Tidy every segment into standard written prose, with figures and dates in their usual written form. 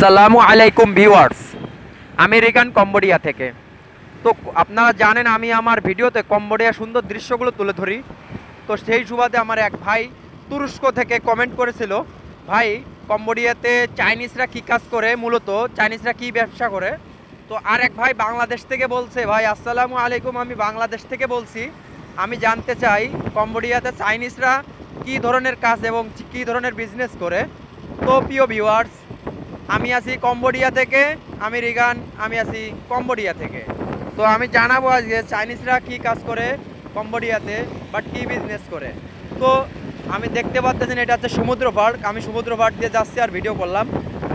আসসালামু আলাইকুম viewers, American Cambodia থেকে। তো আপনারা জানেন আমি আমার ভিডিওতে কম্বোডিয়ার সুন্দর দৃশ্যগুলো তুলে ধরি। তো সেই সুবাদে আমার এক ভাই তুরস্ক থেকে কমেন্ট করেছিল, ভাই কম্বোডিয়াতে চাইনিজরা কী কাজ করে, মূলত চাইনিজরা কী ব্যবসা করে। তো আর এক ভাই বাংলাদেশ থেকে বলছে, ভাই আসসালামু আলাইকুম, আমি বাংলাদেশ থেকে বলছি, আমি জানতে চাই কম্বোডিয়াতে চাইনিজরা কী ধরনের কাজ এবং কী ধরনের বিজনেস করে। তো প্রিয় ভিউয়ার্স, আমি আছি কম্বোডিয়া থেকে, আমি আছি কম্বোডিয়া থেকে। তো আমি জানাবো আজকে চাইনিজরা কী কাজ করে কম্বোডিয়াতে, বাট কী বিজনেস করে। তো আমি দেখতে পাচ্ছেন এটা হচ্ছে সমুদ্র পার্ক, আমি সমুদ্র পার্ক দিয়ে যাচ্ছি আর ভিডিও করলাম।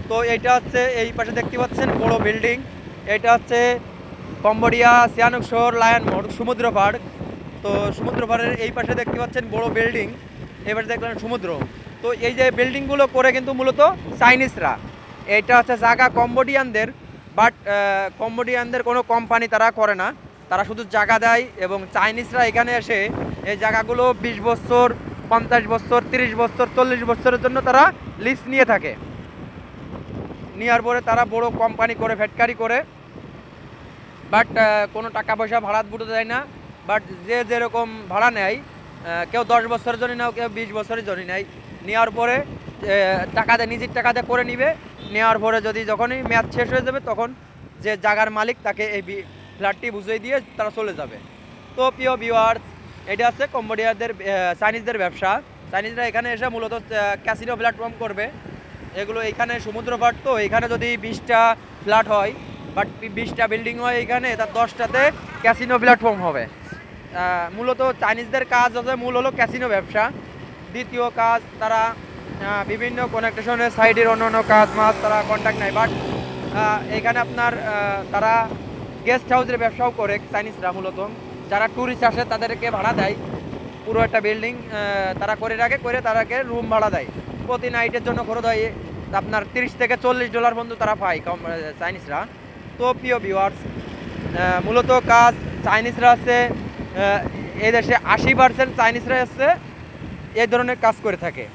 তো এইটা হচ্ছে এই পাশে দেখতে পাচ্ছেন বড় বিল্ডিং, এটা হচ্ছে কম্বোডিয়া সিয়ানুক শহর লায়ন মোড় সমুদ্র পার্ক। তো সমুদ্র পার্কের এই পাশে দেখতে পাচ্ছেন বড় বিল্ডিং, এই পাশে দেখলেন সমুদ্র। তো এই যে বিল্ডিংগুলো করে কিন্তু মূলত চাইনিজরা, এটা হচ্ছে জায়গা কম্বোডিয়ানদের, বাট কম্বোডিয়ানদের কোনো কোম্পানি তারা করে না, তারা শুধু জায়গা দেয় এবং চাইনিজরা এখানে এসে এই জায়গাগুলো 20 বছর 50 বছর 30 বছর 40 বছরের জন্য তারা লিজ নিয়ে থাকে। নেওয়ার পরে তারা বড় কোম্পানি করে ফ্যাক্টরি করে, বাট কোনো টাকা পয়সা ভাড়া বুটে দেয় না। বাট যে যেরকম ভাড়া নেয়, কেউ 10 বছরের জন্য নেয়, কেউ 20 বছরের জন্য নেয়। নেওয়ার পরে টাকা দিয়ে নিজের টাকা দিয়ে করে নিবে। নেওয়ার পরে যখনই মেয়াদ শেষ হয়ে যাবে, তখন যে জায়গার মালিক তাকে এই ফ্ল্যাটটি বুঝিয়ে দিয়ে তারা চলে যাবে। তো প্রিয় ভিউয়ার্স, এটা হচ্ছে কম্বোডিয়াদের চাইনিজদের ব্যবসা। চাইনিজরা এখানে এসে মূলত ক্যাসিনো প্ল্যাটফর্ম করবে। এগুলো এখানে সমুদ্র পাড়, তো এখানে যদি 20টা ফ্ল্যাট হয়, বাট 20টা বিল্ডিং হয় এখানে, তার 10টাতে ক্যাসিনো প্ল্যাটফর্ম হবে। মূলত চাইনিজদের কাজ হচ্ছে মূল হলো ক্যাসিনো ব্যবসা। দ্বিতীয় কাজ, তারা বিভিন্ন কানেকশনের সাইডের অন্য কাজ মাছ তারা কন্ট্যাক্ট নেয়। বাট এখানে আপনার তারা গেস্ট হাউসের ব্যবসাও করে চাইনিজরা। মূলত যারা ট্যুরিস্ট আসে তাদেরকে ভাড়া দেয়, পুরো একটা বিল্ডিং তারা করে রাখে, করে তারাকে রুম ভাড়া দেয়। প্রতি নাইটের জন্য খরচ হয় আপনার $30 থেকে $40 পর্যন্ত তারা পায় চাইনিজরা। তো প্রিয় ভিউয়ার্স, মূলত কাজ চাইনিজরা আছে এই দেশে 80% চাইনিজরা আছে এই ধরনের কাজ করে থাকে,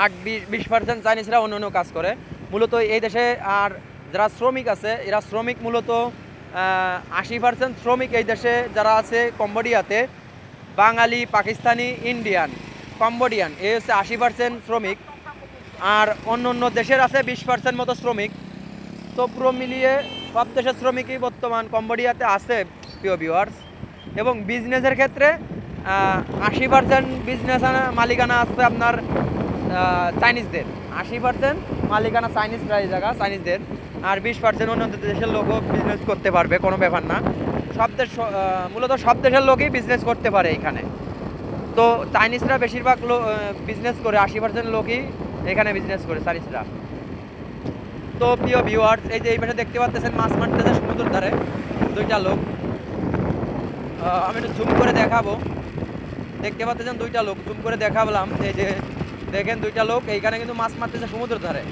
8-20% চাইনিজরা অন্য কাজ করে মূলত এই দেশে। আর যারা শ্রমিক আছে, এরা শ্রমিক মূলত 80% শ্রমিক এই দেশে যারা আছে কম্বোডিয়াতে, বাঙালি, পাকিস্তানি, ইন্ডিয়ান, কম্বোডিয়ান, এই হচ্ছে 80% শ্রমিক। আর অন্য দেশের আছে 20% মতো শ্রমিক। তো পুরো মিলিয়ে সব দেশের শ্রমিকই বর্তমান কম্বোডিয়াতে আছে প্রিয় ভিউয়ার্স। এবং বিজনেসের ক্ষেত্রে 80% বিজনেস মালিকানা আছে আপনার চাইনিজদের, 80% মালিকানা চাইনিজরা এই জায়গা চাইনিজদের। আর 20% অন্য দেশের লোকও বিজনেস করতে পারবে, কোনো ব্যাপার না। সব দেশ মূলত সব দেশের লোকই বিজনেস করতে পারে এখানে। তো চাইনিজরা বেশিরভাগ বিজনেস করে, 80% লোকই এখানে বিজনেস করে চাইনিজরা। তো প্রিয় ভিউয়ার্স, এই যে এই পাশে দেখতে পাচ্ছেন মাছ মারতেছে সমুদ্রের ধারে 2টা লোক। আমি একটু জুম করে দেখাবো, দেখতে পাচ্ছেন 2টা লোক, জুম করে দেখাবলাম। এই যে দেখেন 2টা লোক এইখানে কিন্তু মাছ মারতেছে সমুদ্রের ধারে।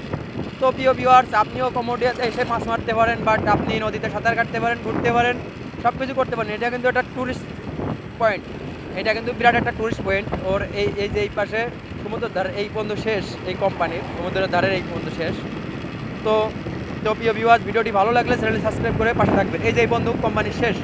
তো প্রিয় ভিউয়ার্স, আপনিও কম্বোডিয়াতে এসে মাছ মারতে পারেন, বাট আপনি নদীতে সাঁতার কাটতে পারেন, ঘুরতে পারেন, সব কিছু করতে পারেন। এটা কিন্তু একটা ট্যুরিস্ট পয়েন্ট, এটা কিন্তু বিরাট একটা ট্যুরিস্ট পয়েন্ট। ওর এই যে এই পাশে সমুদ্রের ধারে এই পর্যন্ত শেষ, এই কোম্পানির সমুদ্রের ধারের এই পর্যন্ত শেষ। তো প্রিয় ভিউয়ার্স, ভিডিওটি ভালো লাগলে চ্যানেলটি সাবস্ক্রাইব করে পাশে থাকবেন। এই যে এই বন্ধু কোম্পানির শেষ।